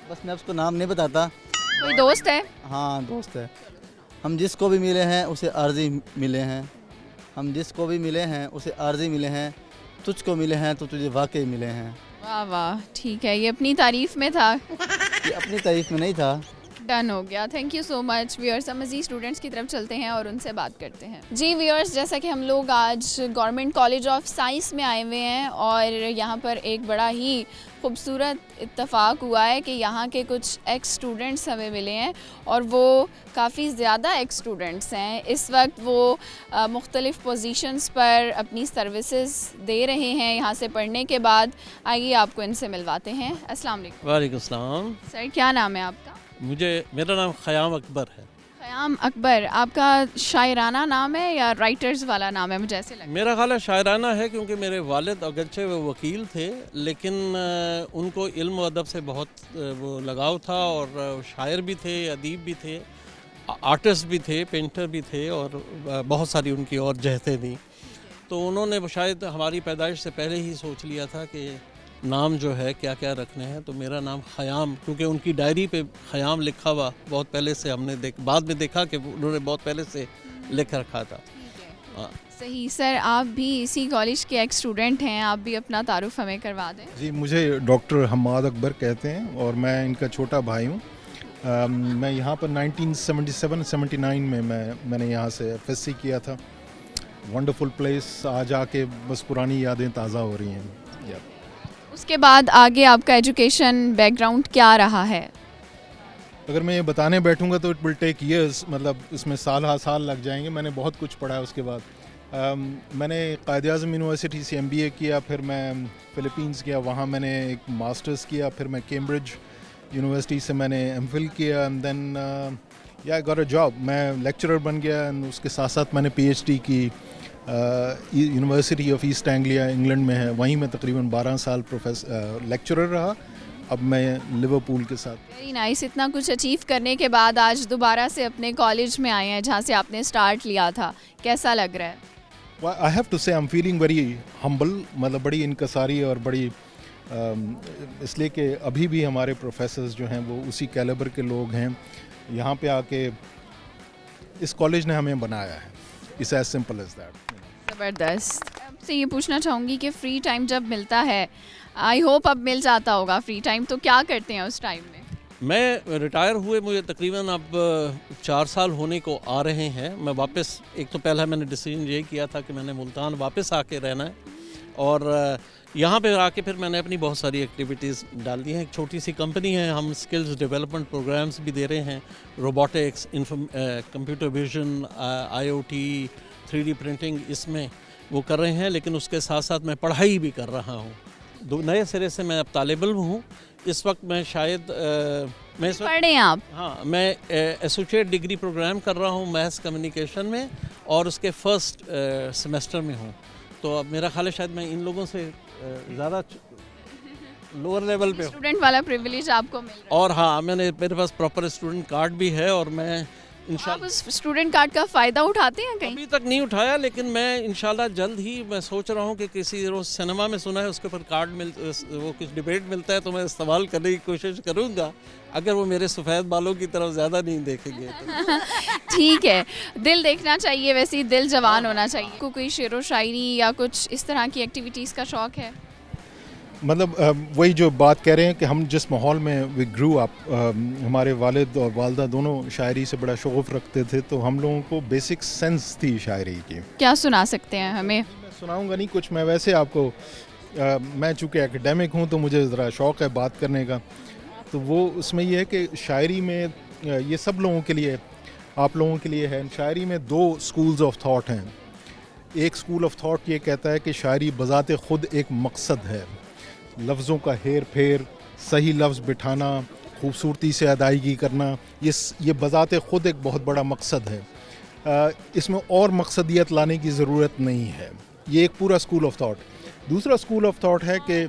बस मैं उसको नाम नहीं बताता। कोई दोस्त है? हाँ दोस्त है। हम जिसको भी मिले हैं उसे आर्जी मिले हैं, हम जिसको भी मिले हैं उसे आर्जी मिले हैं, तुझको मिले हैं तो तुझे वाकई मिले हैं। वाह वाह, ठीक है, ये अपनी तारीफ में था। ये अपनी तारीफ में नहीं था। डन हो गया, thank you so much. Viewers, हम मज़ीद स्टूडेंट्स की तरफ चलते हैं और उनसे बात करते हैं। जी व्यूअर्स, जैसा कि हम लोग आज गवर्नमेंट कॉलेज ऑफ साइंस में आए हुए हैं और यहाँ पर एक बड़ा ही खूबसूरत इत्तेफाक हुआ है कि यहाँ के कुछ एक्स स्टूडेंट्स हमें मिले हैं और वो काफ़ी ज़्यादा एक्स स्टूडेंट्स हैं। इस वक्त वो मुख्तलिफ़ पोजीशंस पर अपनी सर्विसेज दे रहे हैं यहाँ से पढ़ने के बाद। आइए आपको इनसे मिलवाते हैं। अस्सलाम वालेकुम। वालेकुम सलाम। सर, क्या नाम है आपका? मेरा नाम ख़याम अकबर है। ख़याम अकबर, आपका शायराना नाम है या राइटर्स वाला नाम है? मुझे ऐसे लगता है। मेरा ख्याल है शायराना है, क्योंकि मेरे वालिद अगरचे वो वकील थे, लेकिन उनको इल्म व अदब से बहुत वो लगाव था और शायर भी थे, अदीब भी थे, आर्टिस्ट भी थे, पेंटर भी थे और बहुत सारी उनकी और जहतें थी। तो उन्होंने शायद हमारी पैदाइश से पहले ही सोच लिया था कि नाम जो है क्या क्या रखने हैं। तो मेरा नाम ख़याम, क्योंकि उनकी डायरी पे ख़याम लिखा हुआ बहुत पहले से हमने बाद में देखा कि उन्होंने बहुत पहले से लिख रखा था। सही। सर, आप भी इसी कॉलेज के एक स्टूडेंट हैं, आप भी अपना तारुफ हमें करवा दें। जी, मुझे डॉक्टर हम्माद अकबर कहते हैं और मैं इनका छोटा भाई हूँ। मैं यहाँ पर 1977-79 में मैंने यहाँ से FSC किया था। वंडरफुल प्लेस, आज आके बस पुरानी यादें ताज़ा हो रही हैं। उसके बाद आगे आपका एजुकेशन बैकग्राउंड क्या रहा है? अगर मैं ये बताने बैठूंगा तो इट विल टेक ईयर्स, मतलब इसमें साल लग जाएंगे। मैंने बहुत कुछ पढ़ा है। उसके बाद मैंने कायद-ए-आज़म यूनिवर्सिटी से MBA किया, फिर मैं फ़िलीपींस गया, वहाँ मैंने एक मास्टर्स किया, फिर मैं कैम्ब्रिज यूनिवर्सिटी से मैंने MPhil किया and then I got a job. मैं लेक्चरर बन गया एंड उसके साथ साथ मैंने PhD की university of East Anglia England में है, वहीं मैं तकरीबन 12 साल लेक्चरर रहा। अब मैं लिवरपूल के साथ। Very nice. इतना कुछ अचीव करने के बाद आज दोबारा से अपने कॉलेज में आए हैं जहाँ से आपने स्टार्ट लिया था, कैसा लग रहा है? आई हैव टू से I am feeling very humble, मतलब बड़ी इनकसारी और बड़ी इसलिए कि अभी भी हमारे प्रोफेसर्स जो हैं वो उसी कैलिबर के लोग हैं। यहाँ पे आके इस कॉलेज ने हमें बनाया है। It's as simple as that. ज़बरदस्त। आपसे ये पूछना चाहूँगी कि फ्री टाइम जब मिलता है, आई होप अब मिल जाता होगा फ्री टाइम, तो क्या करते हैं उस टाइम में? मैं रिटायर हुए मुझे तकरीबन अब 4 साल होने को आ रहे हैं। मैं वापस, एक तो पहला मैंने डिसीजन ये किया था कि मैंने मुल्तान वापस आके रहना है, और यहाँ पे आके फिर मैंने अपनी बहुत सारी एक्टिविटीज़ डाल दी हैं। एक छोटी सी कंपनी है, हम स्किल्स डेवलपमेंट प्रोग्राम्स भी दे रहे हैं, robotics, computer vision, IoT, 3D printing, इसमें वो कर रहे हैं। लेकिन उसके साथ साथ मैं पढ़ाई भी कर रहा हूँ। नए सिरे से मैं अब तालिब इल्म हूँ। इस वक्त मैं शायद मैं इस वक्त पढ़ रहे हैं आप? हाँ, मैं एसोसिएट डिग्री प्रोग्राम कर रहा हूँ मैथ्स कम्युनिकेशन में, और उसके फर्स्ट सेमेस्टर में हूँ। तो अब मेरा ख्याल है शायद मैं इन लोगों से ज़्यादा लोअर लेवल पे हूँ। स्टूडेंट वाला प्रिविलेज आपको मिल रहा है। और हाँ, मेरे पास प्रॉपर स्टूडेंट कार्ड भी है, और मैं आप इंशाल्लाह उस स्टूडेंट कार्ड का फ़ायदा उठाते हैं कहीं? अभी तक नहीं उठाया, लेकिन मैं इंशाल्लाह जल्द ही मैं सोच रहा हूँ कि किसी रोज़ सिनेमा में सुना है उसके ऊपर कार्ड वो कुछ डिबेट मिलता है, तो मैं इस्तेमाल करने की कोशिश करूँगा, अगर वो मेरे सफ़ेद बालों की तरफ ज़्यादा नहीं देखेंगे तो। ठीक है, दिल देखना चाहिए, वैसे ही दिल जवान होना चाहिए। आपको कोई शेरो शायरी या कुछ इस तरह की एक्टिविटीज़ का शौक़ है? मतलब वही जो बात कह रहे हैं कि हम जिस माहौल में वी ग्रू अप, हमारे वालिद और वालदा दोनों शायरी से बड़ा शौक़ रखते थे, तो हम लोगों को बेसिक सेंस थी शायरी की। क्या सुना सकते हैं हमें? मैं सुनाऊंगा नहीं कुछ, मैं वैसे आपको मैं चूँकि एकेडमिक हूँ तो मुझे ज़रा शौक़ है बात करने का। तो वो उसमें ये है कि शायरी में ये सब लोगों के लिए, आप लोगों के लिए है, शायरी में 2 स्कूल्स ऑफ थॉट हैं। एक स्कूल ऑफ थॉट ये कहता है कि शायरी बज़ाते ख़ुद एक मकसद है, लफ्ज़ों का हेर फेर, सही लफ्ज़ बिठाना, खूबसूरती से अदायगी करना, ये बज़ाते ख़ुद एक बहुत बड़ा मकसद है। इसमें और मकसदियत लाने की ज़रूरत नहीं है। ये एक पूरा स्कूल ऑफ थॉट। दूसरा स्कूल ऑफ थॉट है कि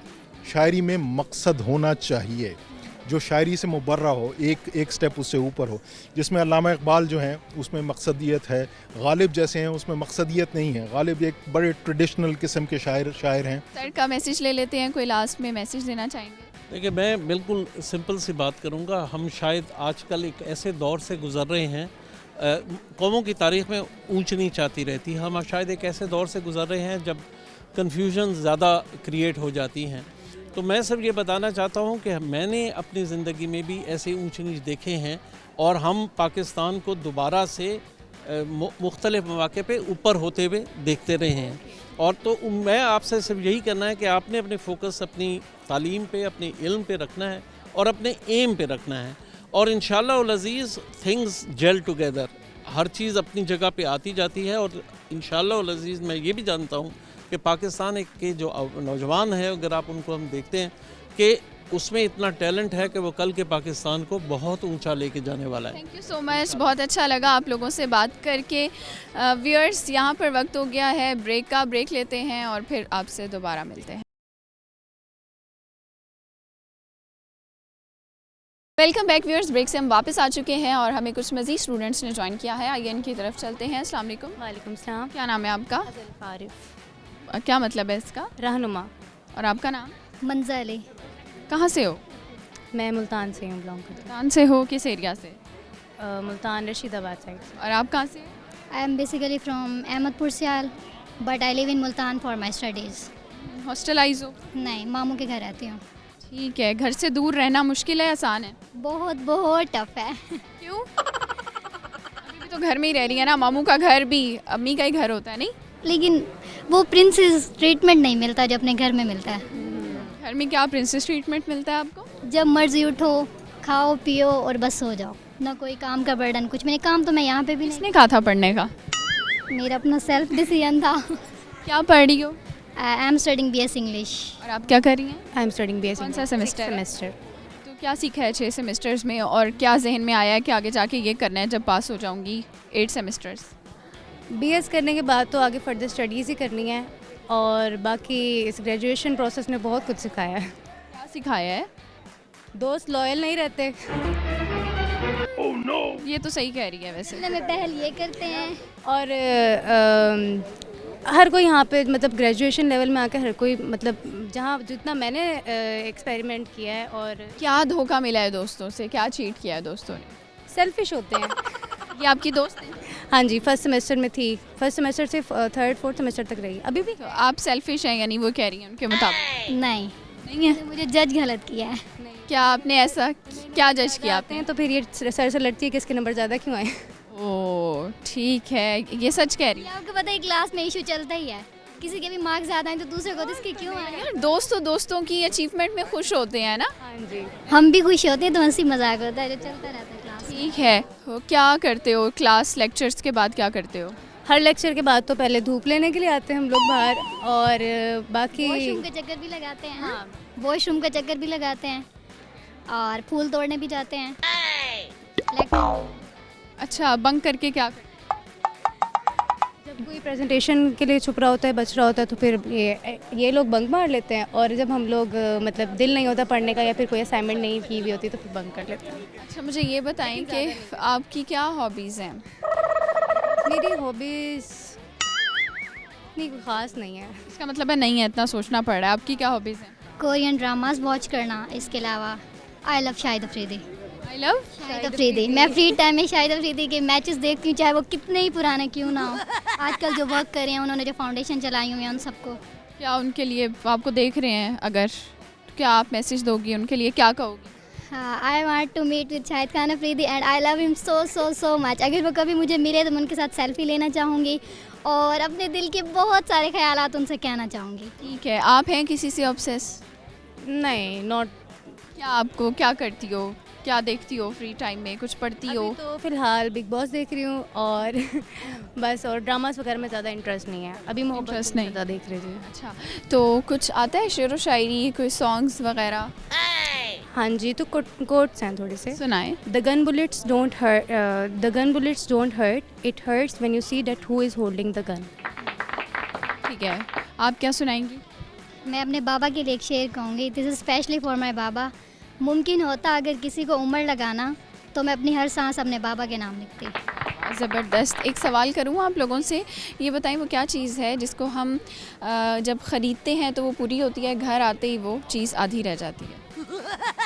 शायरी में मकसद होना चाहिए, जो शायरी से मुबर्रा हो, एक स्टेप उससे ऊपर हो, जिसमें अल्लामा इकबाल जो हैं उसमें मकसदियत है, गालिब जैसे हैं उसमें मकसदियत नहीं है। गालिब एक बड़े ट्रेडिशनल किस्म के शायर हैं। सर का मैसेज ले लेते हैं, कोई लास्ट में मैसेज देना चाहेंगे? देखिए, मैं बिल्कुल सिंपल सी बात करूँगा। हम शायद आजकल एक ऐसे दौर से गुज़र रहे हैं, कौमों की तारीख़ में ऊंच नीच आती रहती है। हम शायद एक ऐसे दौर से गुज़र रहे हैं जब कन्फ्यूजन ज़्यादा क्रिएट हो जाती हैं। तो मैं सिर्फ ये बताना चाहता हूँ कि मैंने अपनी ज़िंदगी में भी ऐसे ऊंच नीच देखे हैं, और हम पाकिस्तान को दोबारा से मुख्तलिफ़ मौक़े पे ऊपर होते हुए देखते रहे हैं। और तो मैं आपसे सिर्फ यही करना है कि आपने अपने फोकस अपनी तालीम पे, अपने इल्म पे रखना है, और अपने एम पे रखना है, और इंशाअल्लाह उल अज़ीज़ थिंग्स जेल टुगेदर। हर चीज़ अपनी जगह पे आती जाती है, और इंशाअल्लाह उल अज़ीज़ मैं ये भी जानता हूँ कि पाकिस्तान के जो नौजवान है, अगर आप उनको हम देखते हैं कि उसमें इतना टैलेंट है कि वो कल के पाकिस्तान को बहुत ऊंचा लेके जाने वाला है। थैंक यू सो मच, बहुत अच्छा लगा आप लोगों से बात करके। व्यूअर्स, यहाँ पर वक्त हो गया है ब्रेक का, ब्रेक लेते हैं और फिर आपसे दोबारा मिलते हैं। वेलकम बैक व्यूअर्स, ब्रेक से हम वापस आ चुके हैं और हमें कुछ मज़ीद स्टूडेंट्स ने ज्वाइन किया है। आइए इनकी तरफ चलते हैं। अस्सलाम वालेकुम। वालेकुम सलाम। क्या नाम है आपका? फारिफ। क्या मतलब है इसका? रहनुमा। और आपका नाम? मंज़ली। कहाँ से हो? मैं मुल्तान से हूँ, बिलोंग करती मुल्तान से हो? किस एरिया से? हूँ। मुल्तान रशीदाबाद साइड। और आप कहाँ से? I am basically from Ahmedpur Sial, but I live in Multan for my studies. Hostelised हो? नहीं, मामू के घर रहती हूँ। ठीक है। घर से दूर रहना मुश्किल है, आसान है? बहुत बहुत टफ है। क्यों? अभी भी तो घर में ही रह रही है ना। मामू का घर भी अम्मी का ही घर होता है, नहीं? लेकिन वो प्रिंसेस ट्रीटमेंट नहीं मिलता जो अपने घर में मिलता है। घर में क्या प्रिंसेस ट्रीटमेंट मिलता है आपको? जब मर्जी उठो, खाओ पियो और बस हो जाओ, ना कोई काम का बर्डन, कुछ। मैंने काम तो मैं यहाँ पे भी किसने कहा था पढ़ने का? मेरा अपना सेल्फ डिसीजन था। क्या पढ़ रही हो? I am studying BS English. और आप क्या कर रही हैं? I am studying BS। कौन सा सेमेस्टर? सेमेस्टर। तो क्या सीखा है 6 सेमेस्टर्स में, और क्या जहन में आया है कि आगे जाके ये करना है जब पास हो जाऊंगी 8 सेमेस्टर्स? BS करने के बाद तो आगे फर्दर स्टडीज़ ही करनी है, और बाकी इस ग्रेजुएशन प्रोसेस ने बहुत कुछ सिखाया है। क्या सिखाया है? दोस्त लॉयल नहीं रहते। Oh no! ये तो सही कह रही है वैसे। में पहल ये करते हैं, और हर कोई यहाँ पे मतलब ग्रेजुएशन लेवल में आकर हर कोई मतलब जहाँ जितना मैंने एक्सपेरिमेंट किया है। और क्या धोखा मिला है दोस्तों से? क्या चीट किया है दोस्तों ने? सेल्फिश होते हैं। ये आपकी दोस्त है? हाँ जी, फर्स्ट सेमेस्टर में थी, फर्स्ट सेमेस्टर से थर्ड फोर्थ सेमेस्टर तक रही, अभी भी। तो आप सेल्फिश हैं यानी वो कह रही हैं उनके मुताबिक? नहीं, नहीं है। मुझे जज गलत किया है। क्या आपने ऐसा क्या जज किया आते हैं तो फिर ये सर से लड़ती है कि इसके नंबर ज़्यादा क्यों आए। ओ ठीक है, ये सच कह रही है। आपको पता है क्लास में इशू चलता ही है, किसी के भी मार्क्स ज़्यादा हैं तो दूसरे को तो इसके क्यों आए। यार दोस्तों की अचीवमेंट में खुश होते हैं ना। हाँ जी, हम भी खुश होते हैं तो हंसी मज़ाक होता है जो चलता रहता है क्लास में। ठीक है, तो क्या करते हो क्लास लेक्चर्स के बाद, क्या करते हो? हर लेक्चर के बाद तो पहले धूप लेने के लिए आते हैं हम लोग बाहर, और बाकी वॉशरूम का चक्कर भी लगाते हैं। हाँ, वॉशरूम का चक्कर भी लगाते हैं और फूल तोड़ने भी जाते हैं। अच्छा, बंक करके क्या करते? जब कोई प्रेजेंटेशन के लिए छुप रहा होता है, बच रहा होता है, तो फिर ये लोग बंक मार लेते हैं, और जब हम लोग मतलब दिल नहीं होता पढ़ने का या फिर कोई असाइनमेंट नहीं की हुई होती तो फिर बंक कर लेते हैं। अच्छा, मुझे ये बताएं कि आपकी क्या हॉबीज़ हैं? मेरी हॉबीज़ नहीं कोई ख़ास नहीं है। इसका मतलब है नहीं है, इतना सोचना पड़ रहा है। आपकी क्या हॉबीज़ हैं? कोरियन ड्रामास वॉच करना, इसके अलावा I love Shahid Afridi. I love Shahid Afridi, मैं फ्री टाइम में शाहिद अफरीदी के मैचेस देखती हूँ, चाहे वो कितने ही पुराने क्यों ना हो। आजकल जो वर्क कर रहे हैं उन्होंने, जो फाउंडेशन चलाई हुई है, उन सबको। क्या उनके लिए आपको देख रहे हैं अगर, तो क्या आप मैसेज दोगी उनके लिए, क्या कहोगी? हाँ, I want to meet with Shahid Khan Afridi and I love him so so so much. अगर वो कभी मुझे मिले तो मैं उनके साथ सेल्फी लेना चाहूँगी और अपने दिल के बहुत सारे ख्यालात उनसे कहना चाहूँगी। ठीक है, आप हैं किसी से ऑब्सेस? नहीं, नॉट। क्या आपको, क्या करती हो, क्या देखती हो फ्री टाइम में, कुछ पढ़ती हो? अभी तो फिलहाल बिग बॉस देख रही हूँ और बस, और ड्रामास वगैरह में ज़्यादा इंटरेस्ट नहीं है अभी, इंटरेस्ट नहीं ज़्यादा देख रही थी। अच्छा, तो कुछ आता है शेर व शायरी, कोई सॉन्ग्स वगैरह? हाँ जी, तो कोट्स हैं थोड़े से, सुनाए। The gun bullets don't hurt, it hurts when you see that who is holding the gun. ठीक है, आप क्या सुनाएंगी? मैं अपने बाबा के लिए एक शेर कहूँगी, this is specially for my बाबा। मुमकिन होता अगर किसी को उम्र लगाना तो मैं अपनी हर सांस अपने बाबा के नाम लिखती। ज़बरदस्त। एक सवाल करूँ आप लोगों से, ये बताएं वो क्या चीज़ है जिसको हम जब ख़रीदते हैं तो वो पूरी होती है, घर आते ही वो चीज़ आधी रह जाती है?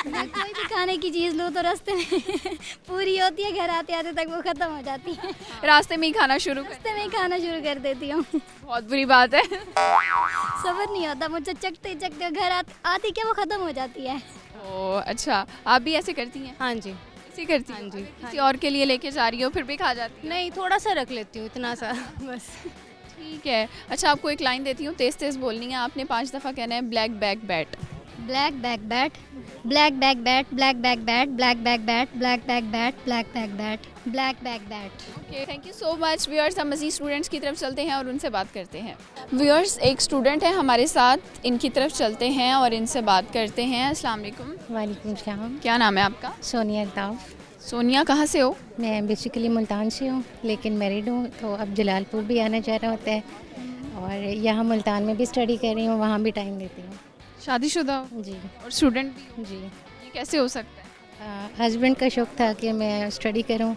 मैं कोई भी खाने की चीज़ लूँ तो रास्ते में पूरी होती है, घर आते आते तक वो ख़त्म हो जाती है। रास्ते में ही खाना शुरू कर देती हूँ। बहुत बुरी बात है। सब्र नहीं होता मुझे, चखते चखते घर आती क्या वो ख़त्म हो जाती है। ओह अच्छा, आप भी ऐसे करती हैं? हाँ जी, ऐसे करती हैं? हाँ जी। किसी और के लिए लेके जा रही हो फिर भी खा जाती हैं? नहीं, थोड़ा सा रख लेती हूँ, इतना सा बस। ठीक है। अच्छा, आपको एक लाइन देती हूँ, तेज़ तेज़ बोलनी है, आपने 5 दफ़ा कहना है black back bat. Black back bat, black back bat, black back bat, black back bat, black back bat, black back bat, black back bat. Okay, thank you so much. Viewers, हम मज़ीद स्टूडेंट्स की तरफ चलते हैं और उनसे बात करते हैं। व्यूअर्स, एक स्टूडेंट है हमारे साथ, इनकी तरफ चलते हैं और इनसे बात करते हैं। अस्सलाम वालेकुम। वालेकुम सलाम। क्या नाम है आपका? सोनिया अल्ताफ़। सोनिया, कहाँ से हो? मैं बेसिकली मुल्तान से हूँ, लेकिन मैरिड हूँ, तो अब जलालपुर भी आना जाना होता है और यहाँ मुल्तान में भी स्टडी कर रही हूँ, वहाँ भी टाइम देती हूँ। शादीशुदा हो? जी। और स्टूडेंट भी हो? जी। ये कैसे हो सकता है? हस्बैंड का शौक़ था कि मैं स्टडी करूं,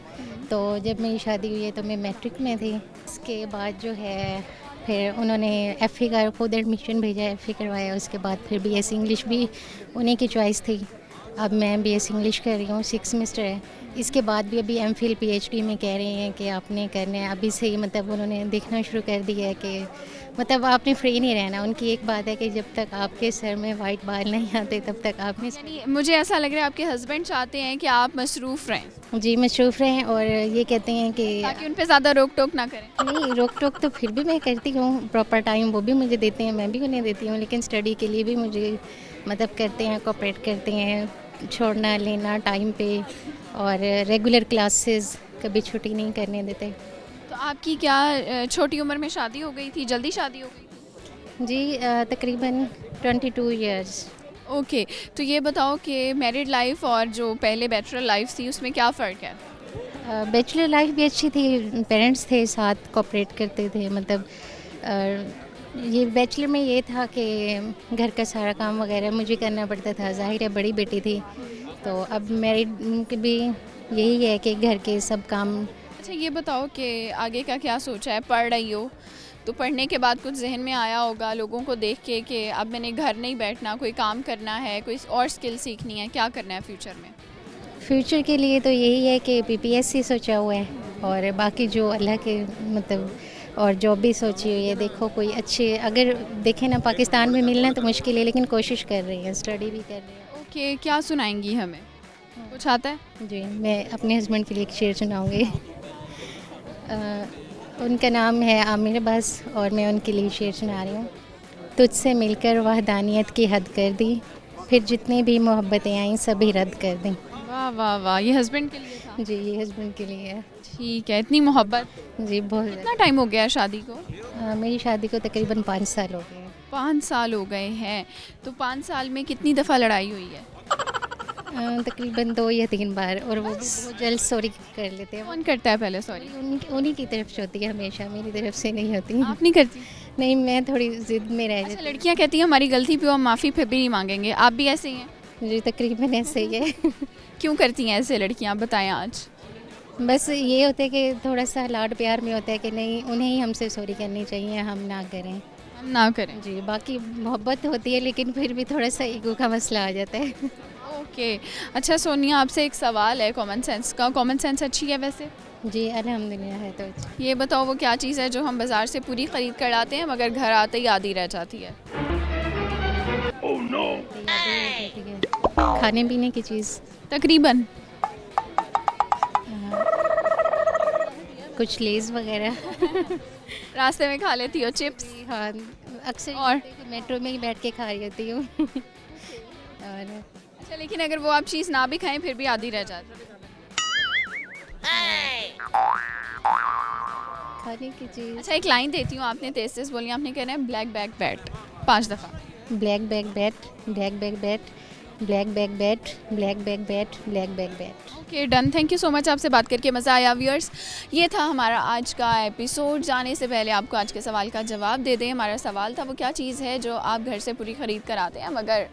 तो जब मेरी शादी हुई है तो मैं मैट्रिक में थी। इसके बाद जो है फिर उन्होंने एफ़ए का खुद एडमिशन भेजा, एफ़ए करवाया, उसके बाद फिर बीएससी इंग्लिश भी उन्हीं की चॉइस थी। अब मैं बीएससी इंग्लिश कर रही हूँ, 6 सेमेस्टर है। इसके बाद भी अभी एमफिल पीएचडी में कह रहे हैं कि आपने करना है, अभी से ही मतलब उन्होंने देखना शुरू कर दिया है कि मतलब आपने फ्री नहीं रहना। उनकी एक बात है कि जब तक आपके सर में वाइट बाल नहीं आते तब तक आप में, यानी मुझे ऐसा लग रहा है आपके हस्बैंड चाहते हैं कि आप मसरूफ़ रहें। जी मसरूफ़ रहें, और ये कहते हैं कि ताकि उन पे ज़्यादा रोक टोक ना करें। नहीं, रोक टोक तो फिर भी मैं करती हूँ, प्रॉपर टाइम वो भी मुझे देते हैं, मैं भी उन्हें देती हूँ, लेकिन स्टडी के लिए भी मुझे मतलब करते हैं, कोऑपरेट करते हैं, छोड़ना लेना टाइम पे, और रेगुलर क्लासेस कभी छुट्टी नहीं करने देते। तो आपकी क्या छोटी उम्र में शादी हो गई थी, जल्दी शादी हो गई थी? जी तकरीबन 22 इयर्स। ओके, तो ये बताओ कि मैरिड लाइफ और जो पहले बैचलर लाइफ थी उसमें क्या फ़र्क है? बैचलर लाइफ भी अच्छी थी, पेरेंट्स थे साथ, कोऑपरेट करते थे, मतलब ये बैचलर में ये था कि घर का सारा काम वगैरह मुझे करना पड़ता था, ज़ाहिर है बड़ी बेटी थी। तो अब मैरिड भी यही है कि घर के सब काम। अच्छा, ये बताओ कि आगे का क्या सोचा है? पढ़ रही हो तो पढ़ने के बाद कुछ जहन में आया होगा लोगों को देख के कि अब मैंने घर नहीं बैठना, कोई काम करना है, कोई और स्किल सीखनी है, क्या करना है फ्यूचर में? फ्यूचर के लिए तो यही है कि पीपीएससी सोचा हुआ है, और बाकी जो अल्लाह के मतलब और जॉब भी सोची हुई है, देखो कोई अच्छे अगर देखें ना पाकिस्तान में मिलना तो मुश्किल है, लेकिन कोशिश कर रही हैं, स्टडी भी कर रही हैं। ओके, क्या सुनाएंगी हमें? कुछ आता है? जी, मैं अपने हस्बैंड के लिए एक शेर सुनाऊंगी। उनका नाम है आमिर अब्बास और मैं उनके लिए शेर सुना रही हूँ। तुझसे मिलकर वहदानियत की हद कर दी, फिर जितनी भी मोहब्बतें आईं सभी रद्द कर दी। वाह वाह वाह, ये हस्बैंड के लिए था? जी, ये हस्बैंड के लिए है। ठीक है, इतनी मोहब्बत? जी, बहुत कितना टाइम हो गया है शादी को? मेरी शादी को तकरीबन 5 साल हो गए हैं। 5 साल हो गए हैं, तो 5 साल में कितनी दफ़ा लड़ाई हुई है? तकरीबन 2 या 3 बार, और वो जल्द सॉरी कर लेते हैं। कौन करता है पहले सॉरी? उन्हीं की तरफ से होती है हमेशा, मेरी तरफ से नहीं होती। आप नहीं करती? नहीं, मैं थोड़ी ज़िद में रह अच्छा, लड़कियां कहती हैं हमारी गलती पे हम माफ़ी फिर भी नहीं मांगेंगे, आप भी ऐसे ही हैं? जी, तकरीबन ऐसे ही है। क्यों करती हैं ऐसे लड़कियां, बताएं आज। बस ये होता है कि थोड़ा सा लाड प्यार में होता है कि नहीं, उन्हें ही हमसे सॉरी करनी चाहिए, हम ना करें। हम ना करें? जी, बाकी मोहब्बत होती है लेकिन फिर भी थोड़ा सा ईगो का मसला आ जाता है। ओके, अच्छा सोनिया, आपसे एक सवाल है कॉमन सेंस का। कॉमन सेंस अच्छी है वैसे? जी, अल्हम्दुलिल्लाह है तो अच्छी। ये बताओ वो क्या चीज़ है जो हम बाज़ार से पूरी ख़रीद कर लाते हैं मगर घर आते ही आधी रह जाती है? Oh no. खाने पीने की चीज़ तकरीबन? कुछ लेज़ वगैरह। रास्ते में खा लेती हो चिप्स? हाँ, अक्सर और मेट्रो में ही बैठ के खा रही होती हूँ। और अच्छा, लेकिन अगर वो आप चीज़ ना भी खाएं फिर भी आधी रह जाती है? खाने की चीज़। अच्छा, एक लाइन देती हूँ, आपने तेज तेज बोली, आपने कहना है ब्लैक बैग बैट 5 दफ़ा। Black bag bat, black bag bat, black bag bat, black bag bat, black bag bat. Okay, done. Thank you so much, आपसे बात करके मज़ा आया। व्यूअर्स, ये था हमारा आज का एपिसोड। जाने से पहले आपको आज के सवाल का जवाब दे दें। हमारा सवाल था वो क्या चीज़ है जो आप घर से पूरी ख़रीद कर आते हैं मगर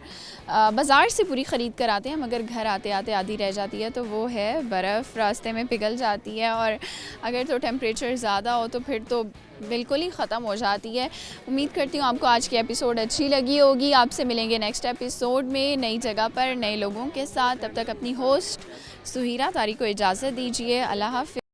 बाज़ार से पूरी ख़रीद कर आते हैं मगर घर आते आते आधी रह जाती है, तो वो है बर्फ़। रास्ते में पिघल जाती है और अगर तो टेम्परेचर ज़्यादा हो तो फिर तो बिल्कुल ही ख़त्म हो जाती है। उम्मीद करती हूँ आपको आज की एपिसोड अच्छी लगी होगी। आपसे मिलेंगे नेक्स्ट एपिसोड में नई जगह पर नए लोगों के साथ। तब तक अपनी होस्ट सुहीरा तारिक को इजाज़त दीजिए। अल्लाह हाफ़िज़।